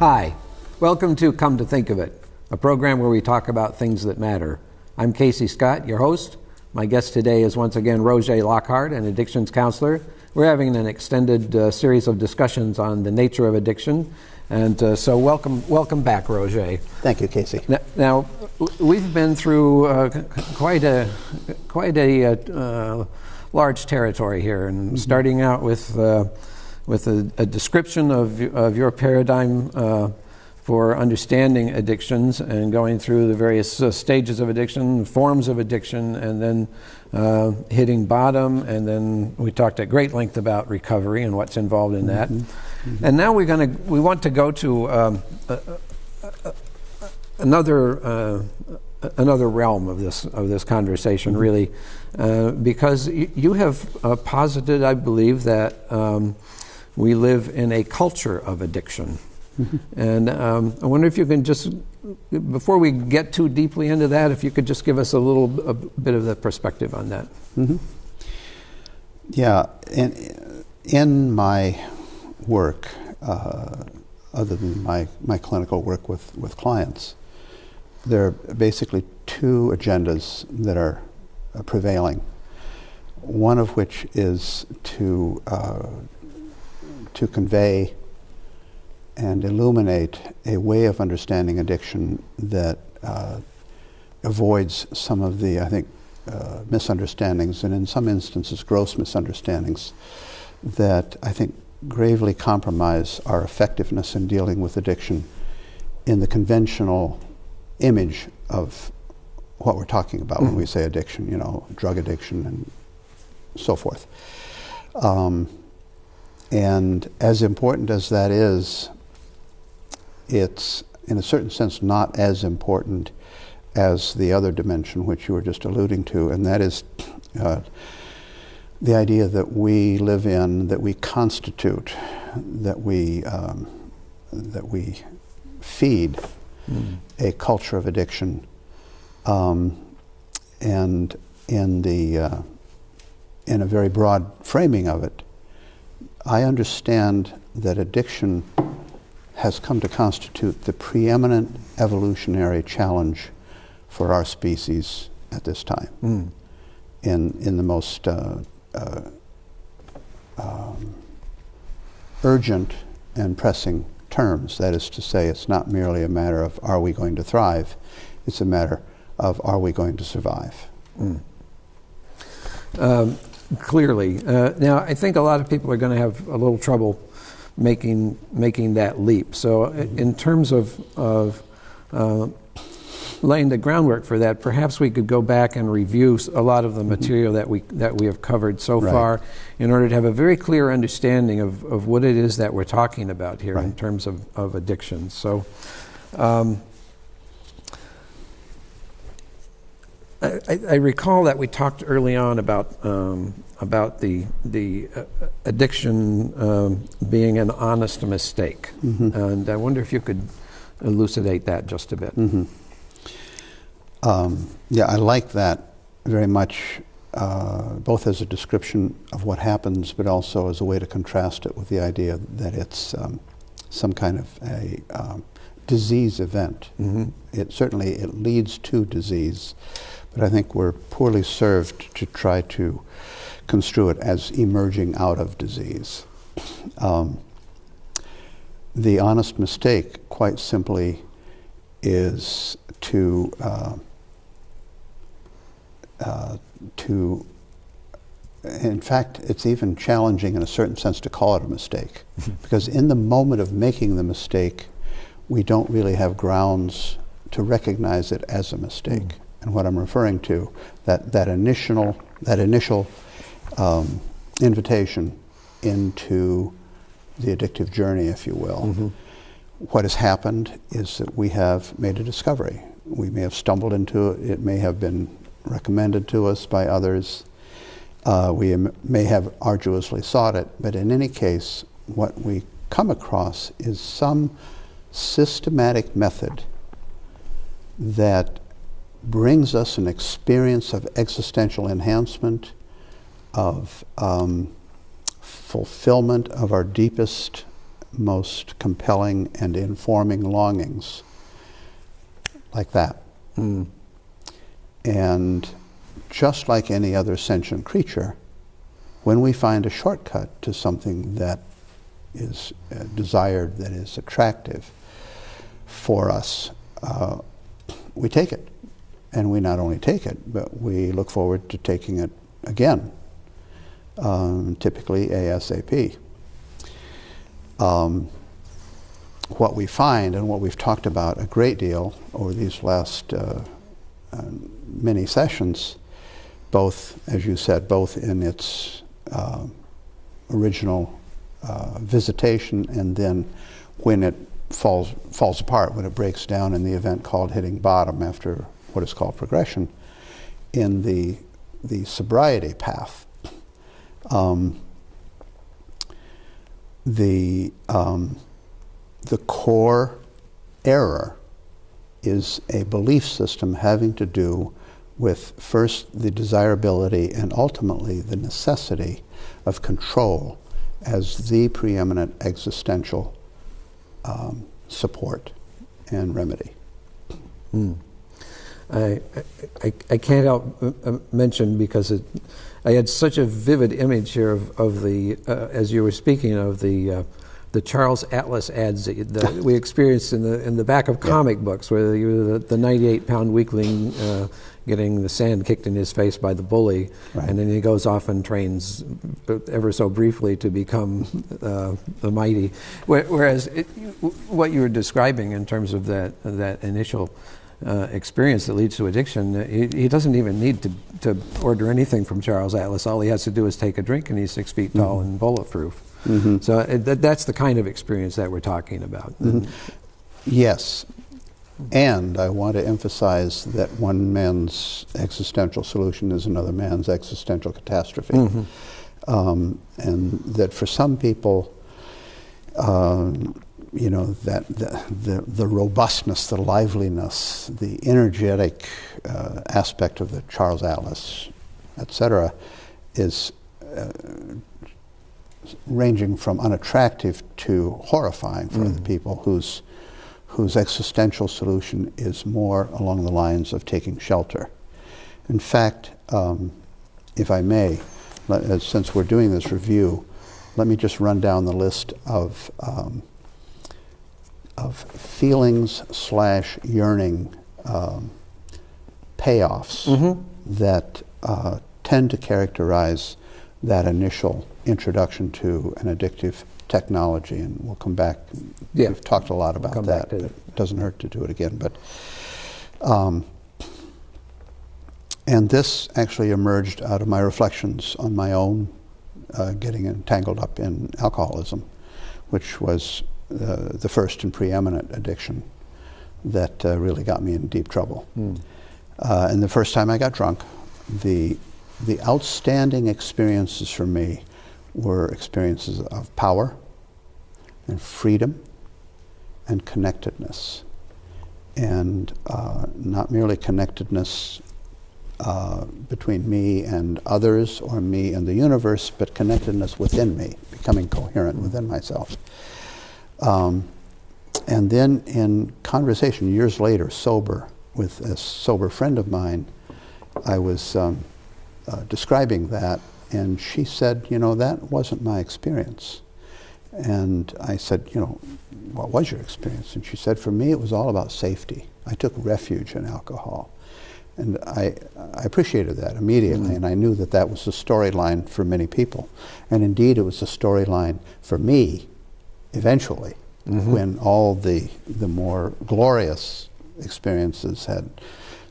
Hi, welcome to Come to Think of It, a program where we talk about things that matter. I'm Casey Scott, your host. My guest today is once again Roget Lockard, an addictions counselor. We're having an extended series of discussions on the nature of addiction, and so welcome back, Roget. Thank you, Casey. Now we've been through quite a large territory here, and starting out with a description of your paradigm for understanding addictions and going through the various stages of addiction, forms of addiction, and then hitting bottom, and then we talked at great length about recovery and what's involved in that. And now we want to go to another realm of this conversation, really, because you have posited, I believe, that we live in a culture of addiction. And I wonder if you can just, before we get too deeply into that, if you could just give us a bit of the perspective on that. Yeah, in my work, other than my clinical work with clients, there are basically two agendas that are prevailing. One of which is to convey and illuminate a way of understanding addiction that avoids some of the, I think, misunderstandings, and in some instances gross misunderstandings, that I think gravely compromise our effectiveness in dealing with addiction in the conventional image of what we're talking about when we say addiction, drug addiction and so forth. And as important as that is, it's in a certain sense not as important as the other dimension which you were just alluding to, and that is the idea that we live in, that we constitute, that we feed a culture of addiction, and in a very broad framing of it, I understand that addiction has come to constitute the preeminent evolutionary challenge for our species at this time, in the most urgent and pressing terms. That is to say, it's not merely a matter of are we going to thrive, it's a matter of are we going to survive. Clearly. Now, I think a lot of people are going to have a little trouble making that leap. So in terms of laying the groundwork for that, perhaps we could go back and review a lot of the material that we have covered so far in order to have a very clear understanding of what it is that we're talking about here in terms of addiction. So I recall that we talked early on about the addiction being an honest mistake, and I wonder if you could elucidate that just a bit. Yeah, I like that very much, both as a description of what happens, but also as a way to contrast it with the idea that it's some kind of a disease event. It leads to disease. But I think we're poorly served to try to construe it as emerging out of disease. The honest mistake, quite simply, is to in fact, it's even challenging in a certain sense to call it a mistake, because in the moment of making the mistake, we don't really have grounds to recognize it as a mistake. And what I'm referring to, that initial invitation into the addictive journey, if you will. What has happened is that we have made a discovery. We may have stumbled into it. It may have been recommended to us by others. We may have arduously sought it. But in any case, what we come across is some systematic method that brings us an experience of existential enhancement, of fulfillment of our deepest, most compelling and informing longings, like that. And just like any other sentient creature, when we find a shortcut to something that is desired, that is attractive for us, we take it. And we not only take it, but we look forward to taking it again, typically ASAP. What we find, and what we've talked about a great deal over these last many sessions, both, as you said, both in its original visitation and then when it falls apart, when it breaks down in the event called hitting bottom after what is called progression, in the sobriety path. The core error is a belief system having to do with first the desirability and ultimately the necessity of control as the preeminent existential support and remedy. I can't help mention, because I had such a vivid image here of the as you were speaking of the Charles Atlas ads that we experienced in the back of comic books, where you were the 98-pound weakling getting the sand kicked in his face by the bully, and then he goes off and trains ever so briefly to become the mighty. Whereas what you were describing in terms of that initial experience that leads to addiction, he doesn't even need to order anything from Charles Atlas. All he has to do is take a drink, and he's 6 feet tall and bulletproof. So that's the kind of experience that we're talking about. Yes, and I want to emphasize that one man's existential solution is another man's existential catastrophe. And that for some people, you know, that the robustness, the liveliness, the energetic aspect of the Charles Atlas, etc., is ranging from unattractive to horrifying for other people whose existential solution is more along the lines of taking shelter. In fact, if I may, since we're doing this review, let me just run down the list of feelings / yearning payoffs that tend to characterize that initial introduction to an addictive technology, and we'll come back. We've talked a lot about that. It doesn't hurt to do it again. But and this actually emerged out of my reflections on my own getting entangled up in alcoholism, which was the first and preeminent addiction that really got me in deep trouble. And the first time I got drunk, the outstanding experiences for me were experiences of power and freedom and connectedness. And not merely connectedness between me and others or me and the universe, but connectedness within me, becoming coherent within myself. And then in conversation years later, sober, with a sober friend of mine, I was describing that, and she said, you know, that wasn't my experience. And I said, you know, what was your experience? And she said, for me, it was all about safety. I took refuge in alcohol. And I appreciated that immediately, and I knew that that was the storyline for many people. And indeed, it was the storyline for me, eventually, when all the more glorious experiences had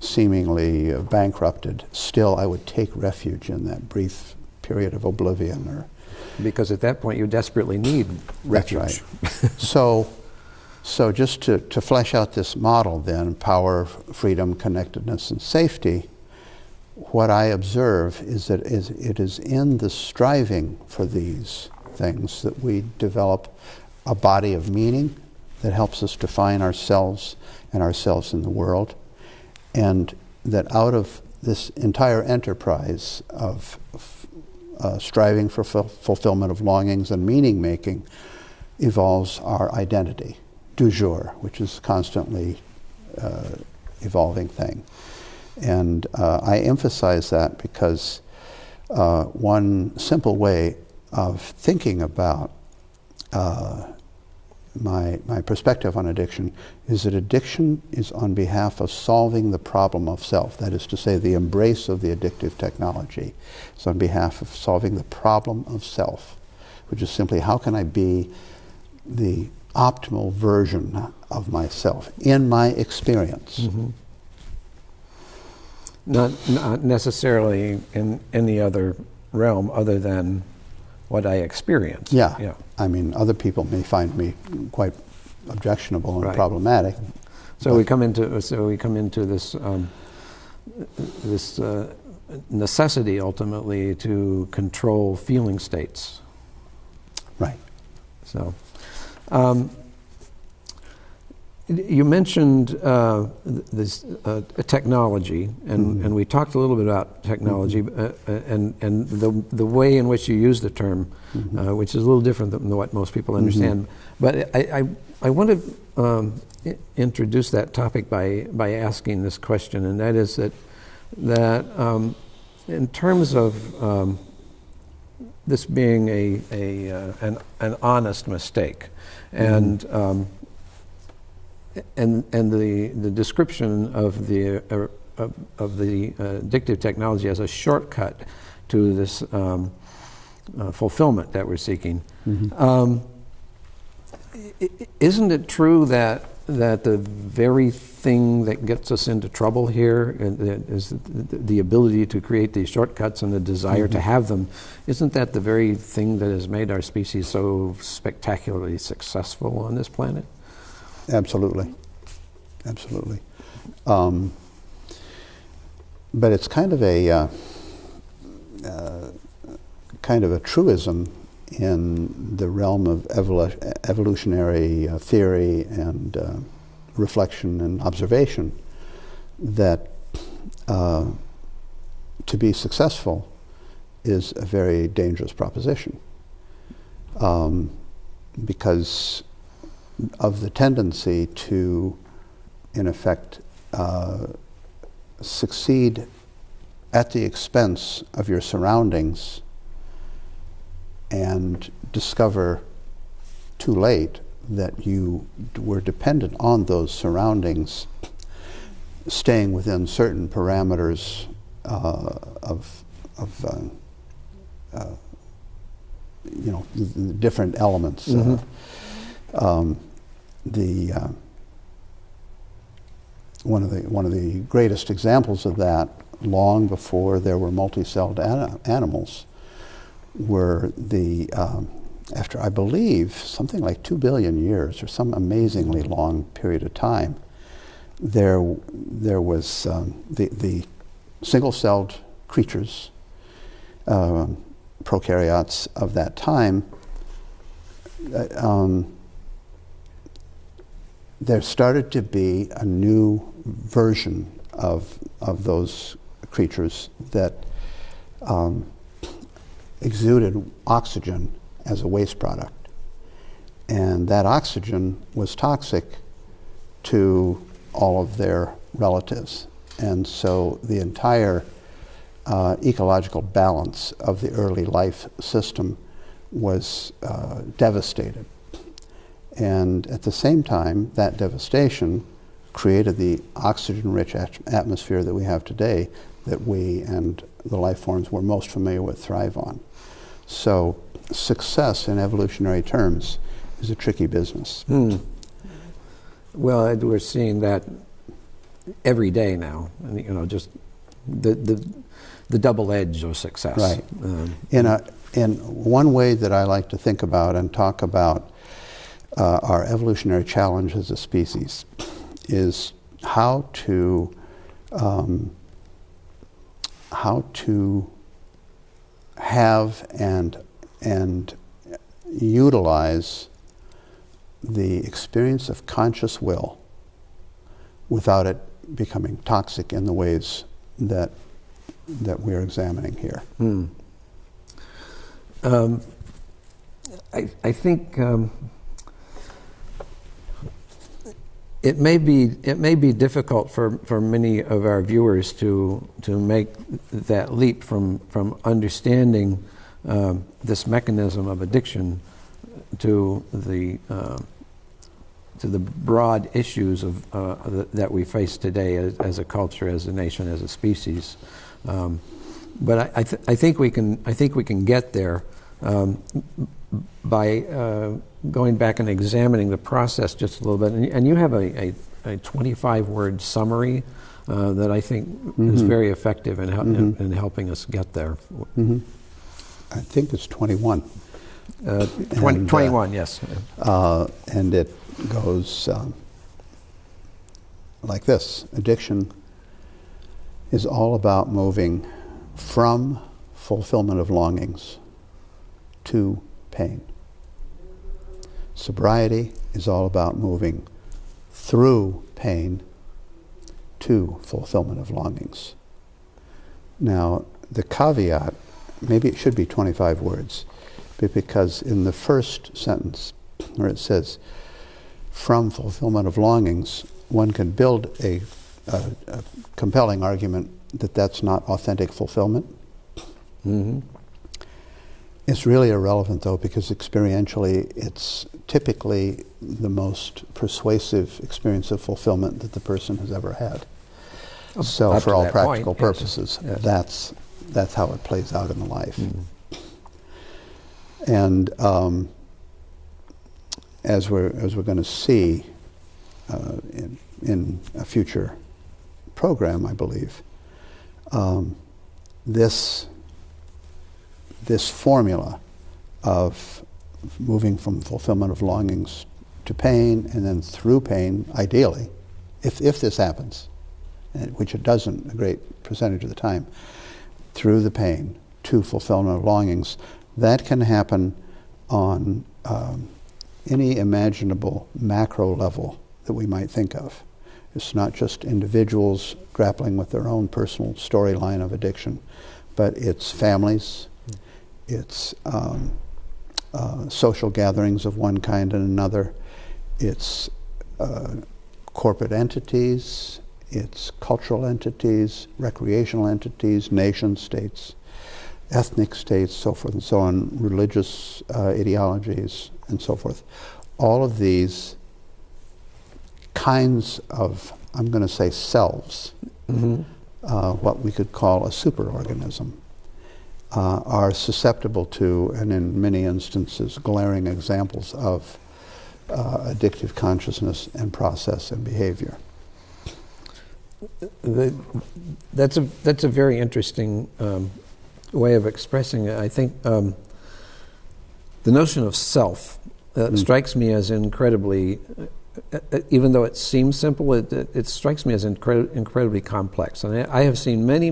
seemingly bankrupted. Still, I would take refuge in that brief period of oblivion. Or because at that point, you desperately need refuge. That's right. So just to flesh out this model then, power, freedom, connectedness, and safety, what I observe is that it is in the striving for these things that we develop a body of meaning that helps us define ourselves and ourselves in the world, and that out of this entire enterprise of striving for fulfillment of longings and meaning making evolves our identity, du jour, which is a constantly evolving thing. And I emphasize that because one simple way of thinking about my perspective on addiction is that addiction is on behalf of solving the problem of self. That is to say, the embrace of the addictive technology is on behalf of solving the problem of self, which is simply how can I be the optimal version of myself in my experience. Mm-hmm. Not necessarily in any other realm other than what I experience. Yeah. I mean, other people may find me quite objectionable and problematic. So we come into this this necessity ultimately to control feeling states. Right. So. You mentioned this technology, and we talked a little bit about technology, and the way in which you use the term, which is a little different than what most people understand. But I want to introduce that topic by asking this question, and that is that in terms of this being an honest mistake, and the description of the addictive technology as a shortcut to this fulfillment that we're seeking. Isn't it true that the very thing that gets us into trouble here is the ability to create these shortcuts and the desire to have them? Isn't that the very thing that has made our species so spectacularly successful on this planet? Absolutely. But it's kind of a truism in the realm of evolutionary theory and reflection and observation that to be successful is a very dangerous proposition, because of the tendency to, in effect, succeed at the expense of your surroundings and discover too late that you were dependent on those surroundings staying within certain parameters of different elements. One of the greatest examples of that, long before there were multi-celled animals, were after I believe something like 2 billion years or some amazingly long period of time, there was the single-celled creatures, prokaryotes of that time. There started to be a new version of those creatures that exuded oxygen as a waste product. And that oxygen was toxic to all of their relatives. And so the entire ecological balance of the early life system was devastated. And at the same time, that devastation created the oxygen-rich atmosphere that we have today, that we and the life forms we're most familiar with thrive on. So success in evolutionary terms is a tricky business. Well, we're seeing that every day now, and just the double edge of success. Right. In one way that I like to think about and talk about our evolutionary challenge as a species is how to have and utilize the experience of conscious will without it becoming toxic in the ways that we're examining here. I think it may be difficult for many of our viewers to make that leap from understanding this mechanism of addiction to the broad issues of that we face today as a culture, as a nation, as a species. But I think we can get there by going back and examining the process just a little bit. And you have a 25-word summary that I think is very effective in helping us get there. I think it's 21. 21, yes. And it goes like this. Addiction is all about moving from fulfillment of longings to pain. Sobriety is all about moving through pain to fulfillment of longings. Now, the caveat, maybe it should be 25 words, but because in the first sentence, where it says, from fulfillment of longings, one can build a compelling argument that that's not authentic fulfillment. It's really irrelevant, though, because experientially it's typically the most persuasive experience of fulfillment that the person has ever had. So for all practical purposes, yes. That's how it plays out in the life. And as we're going to see in a future program, I believe, this formula of moving from fulfillment of longings to pain and then through pain, ideally, if this happens, which it doesn't a great percentage of the time, through the pain to fulfillment of longings, that can happen on any imaginable macro level that we might think of. It's not just individuals grappling with their own personal storyline of addiction, but it's families, it's social gatherings of one kind and another, it's corporate entities, it's cultural entities, recreational entities, nation states, ethnic states, so forth and so on, religious ideologies, and so forth. All of these kinds of, I'm going to say, selves, what we could call a superorganism, are susceptible to, and in many instances, glaring examples of addictive consciousness and process and behavior. That's a very interesting way of expressing it. I think the notion of self strikes me as incredibly, even though it seems simple, it strikes me as incredibly complex. And I have seen many,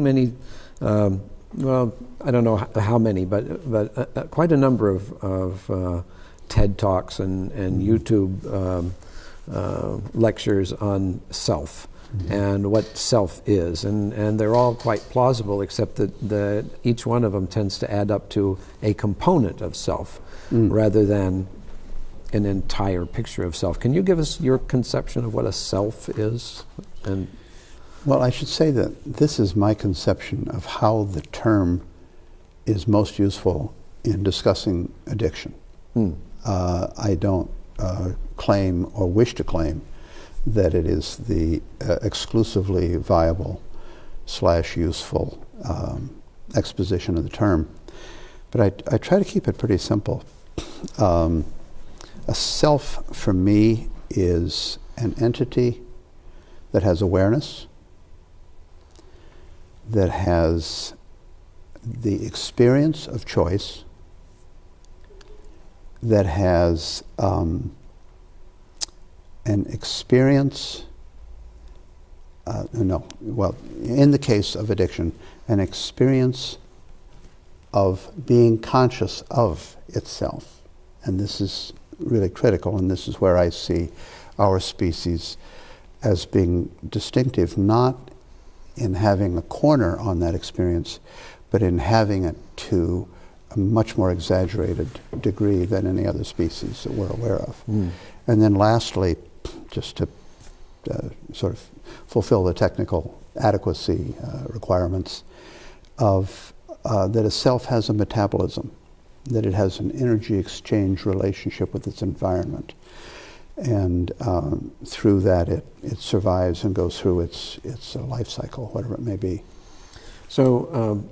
well, I don't know how many, but quite a number of TED Talks and YouTube lectures on self. And what self is, and they're all quite plausible, except that each one of them tends to add up to a component of self rather than an entire picture of self. Can you give us your conception of what a self is? And well, I should say that this is my conception of how the term is most useful in discussing addiction. I don't claim or wish to claim that it is the exclusively viable / useful exposition of the term. But I try to keep it pretty simple. A self, for me, is an entity that has awareness, that has the experience of choice, that has an experience, in the case of addiction, an experience of being conscious of itself. And this is really critical, and this is where I see our species as being distinctive, not in having a corner on that experience, but in having it to a much more exaggerated degree than any other species that we're aware of. And then lastly, just to sort of fulfill the technical adequacy requirements of that a self has a metabolism, that it has an energy exchange relationship with its environment. And through that, it survives and goes through its life cycle, whatever it may be. So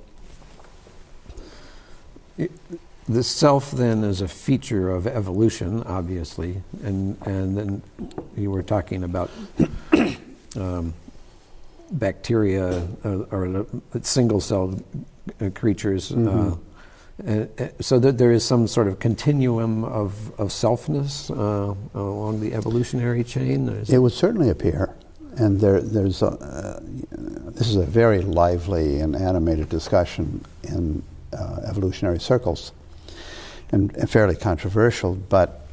the self then is a feature of evolution, obviously, and then you were talking about bacteria or single-celled creatures. So that there is some sort of continuum of selfness along the evolutionary chain? It would certainly appear. And this is a very lively and animated discussion in evolutionary circles, and fairly controversial, but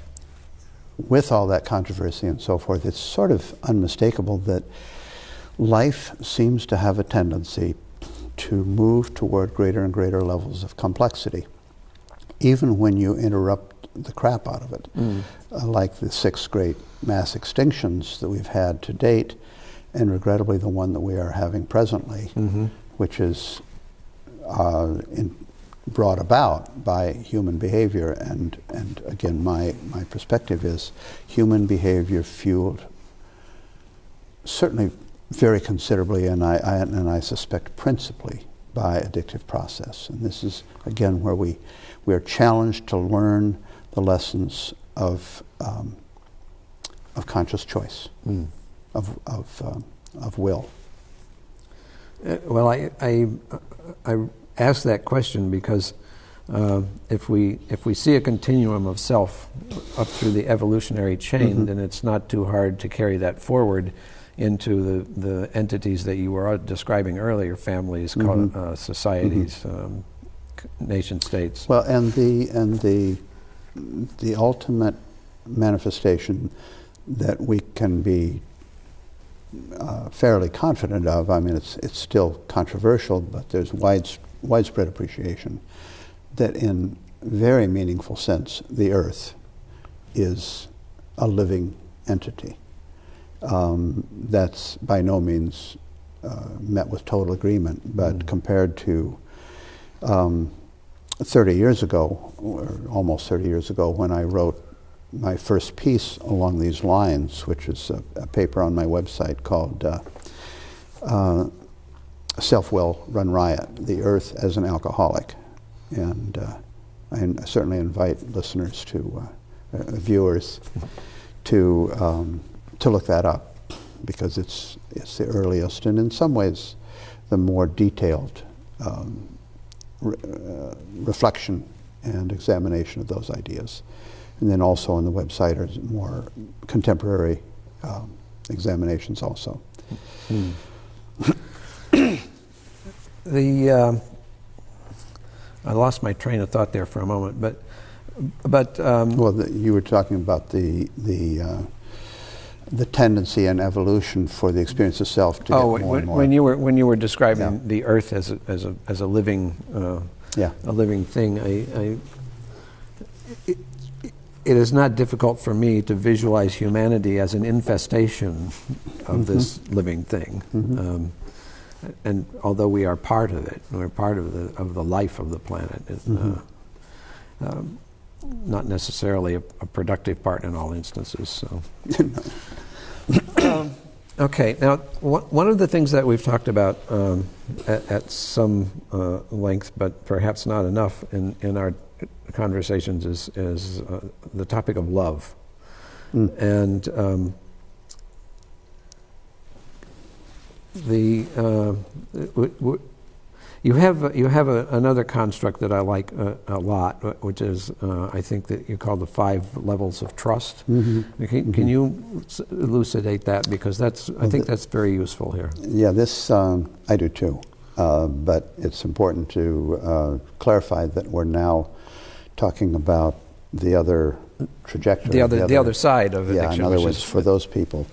with all that controversy and so forth, it's sort of unmistakable that life seems to have a tendency to move toward greater and greater levels of complexity, even when you interrupt the crap out of it. Like the 6 great mass extinctions that we've had to date, and regrettably the one that we are having presently, which is brought about by human behavior. And again, my perspective is human behavior fueled certainly very considerably, and I suspect principally, by addictive process. And this is again where we are challenged to learn the lessons of conscious choice, of will. Well, I ask that question because if we see a continuum of self up through the evolutionary chain, then it's not too hard to carry that forward into the entities that you were describing earlier, families, societies, nation states. Well, and the ultimate manifestation that we can be fairly confident of, I mean, it's still controversial, but there's widespread appreciation that in very meaningful sense, the Earth is a living entity. That's by no means met with total agreement, but compared to 30 years ago, or almost 30 years ago, when I wrote my first piece along these lines, which is a paper on my website called Self-Will Run Riot, The Earth as an Alcoholic. And I certainly invite listeners viewers to look that up, because it's the earliest and in some ways the more detailed reflection and examination of those ideas. And then also on the website are more contemporary examinations also. I lost my train of thought there for a moment, but well, you were talking about the tendency and evolution for the experience of self to get more and more. When you were describing the Earth as a living a living thing, it is not difficult for me to visualize humanity as an infestation of this living thing. And although we are part of it, we're part of the life of the planet. Not necessarily a productive part in all instances. So. Okay, now one of the things that we've talked about at some length, but perhaps not enough in our conversations, is the topic of love. And you have another construct that I like a lot, which is I think that you call the 5 levels of trust. Can you elucidate that, because I think that's very useful here. Yeah, this I do too, but it's important to clarify that we're now talking about the other trajectory, the other side of addiction. Yeah, in other words, for those people,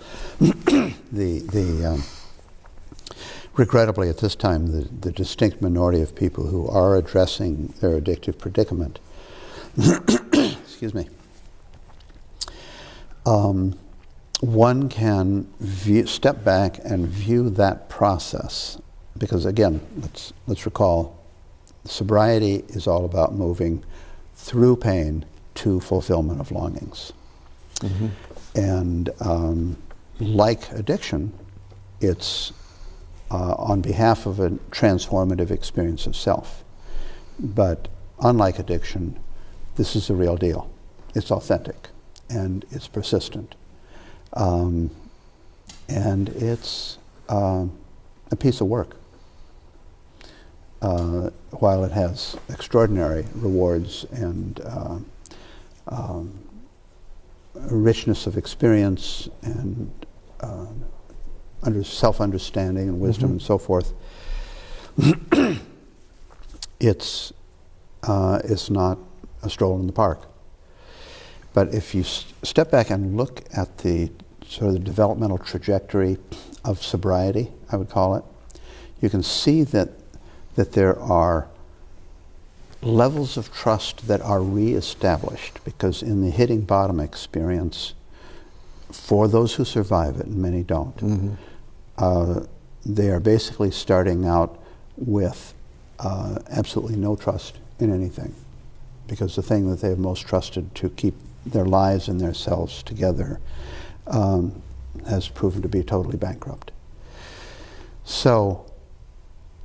regrettably, at this time, the distinct minority of people who are addressing their addictive predicament, excuse me, one can step back and view that process, because again, let's recall, sobriety is all about moving through pain to fulfillment of longings. Mm-hmm. And like addiction, it's on behalf of a transformative experience of self. But unlike addiction, this is the real deal. It's authentic, and it's persistent. And it's a piece of work. While it has extraordinary rewards and richness of experience and self-understanding and wisdom and so forth, it's not a stroll in the park. But if you step back and look at the sort of the developmental trajectory of sobriety, I would call it, you can see that there are levels of trust that are reestablished, because in the hitting bottom experience, for those who survive it, and many don't, they are basically starting out with absolutely no trust in anything, because the thing that they have most trusted to keep their lives and their selves together has proven to be totally bankrupt. So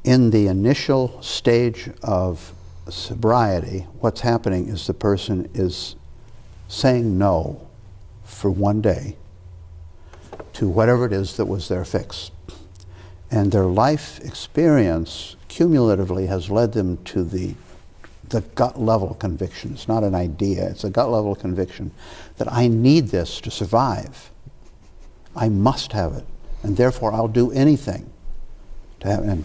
in the initial stage of sobriety, what's happening is the person is saying no for one day to whatever it is that was their fix. And their life experience cumulatively has led them to the gut level conviction. It's not an idea, it's a gut level conviction that I need this to survive. I must have it, and therefore I'll do anything to have it.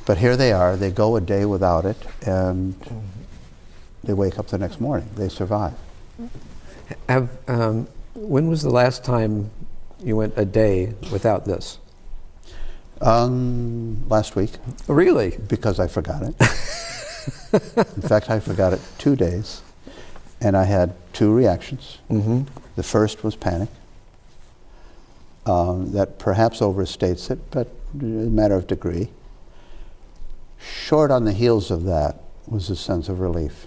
But here they are, they go a day without it, and they wake up the next morning. They survive. When was the last time you went a day without this? Last week. Really? Because I forgot it. In fact, I forgot it 2 days, and I had two reactions. Mm-hmm. The first was panic. That perhaps overstates it, but a matter of degree. Short on the heels of that was a sense of relief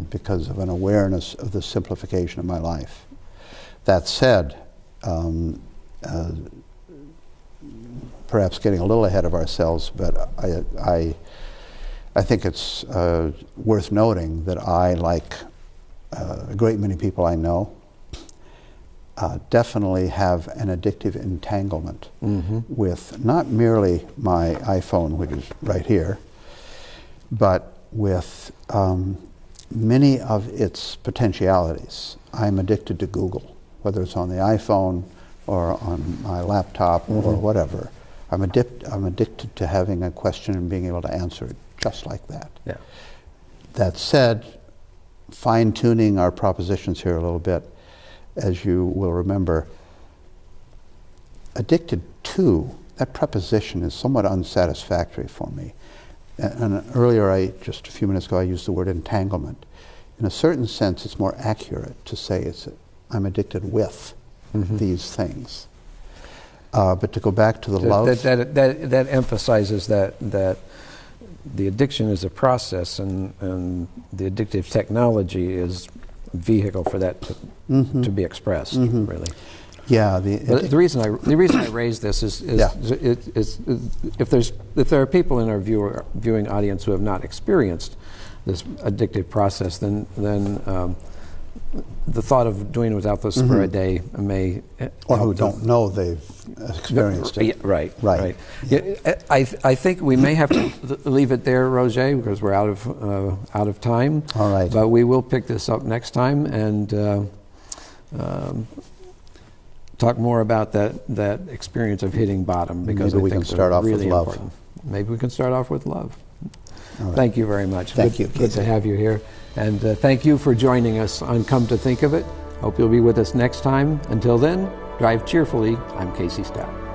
because of an awareness of the simplification of my life. That said, perhaps getting a little ahead of ourselves, but I think it's worth noting that I, like a great many people I know, definitely have an addictive entanglement with not merely my iPhone, which is right here, but with many of its potentialities. I'm addicted to Google, whether it's on the iPhone or on my laptop or whatever. I'm addicted to having a question and being able to answer it just like that. Yeah. That said, fine-tuning our propositions here a little bit, as you will remember, addicted to, that preposition is somewhat unsatisfactory for me. And earlier, just a few minutes ago, I used the word entanglement. In a certain sense, it's more accurate to say I'm addicted with these things. But to go back to the love... That emphasizes that the addiction is a process, and the addictive technology is a vehicle for that to be expressed, really. Yeah. The reason I raise this is if there are people in our viewing audience who have not experienced this addictive process, then the thought of doing without this for a day may... Or who don't know they've experienced it. Right. Yeah, I think we may have to leave it there, Roget, because we're out of time. All right. But we will pick this up next time and talk more about that experience of hitting bottom, because maybe we can start off with love. Important. Maybe we can start off with love. Right. Thank you very much. Thank you. Good to have you here. And thank you for joining us on Come to Think of It. Hope you'll be with us next time. Until then, drive cheerfully. I'm KC Stout.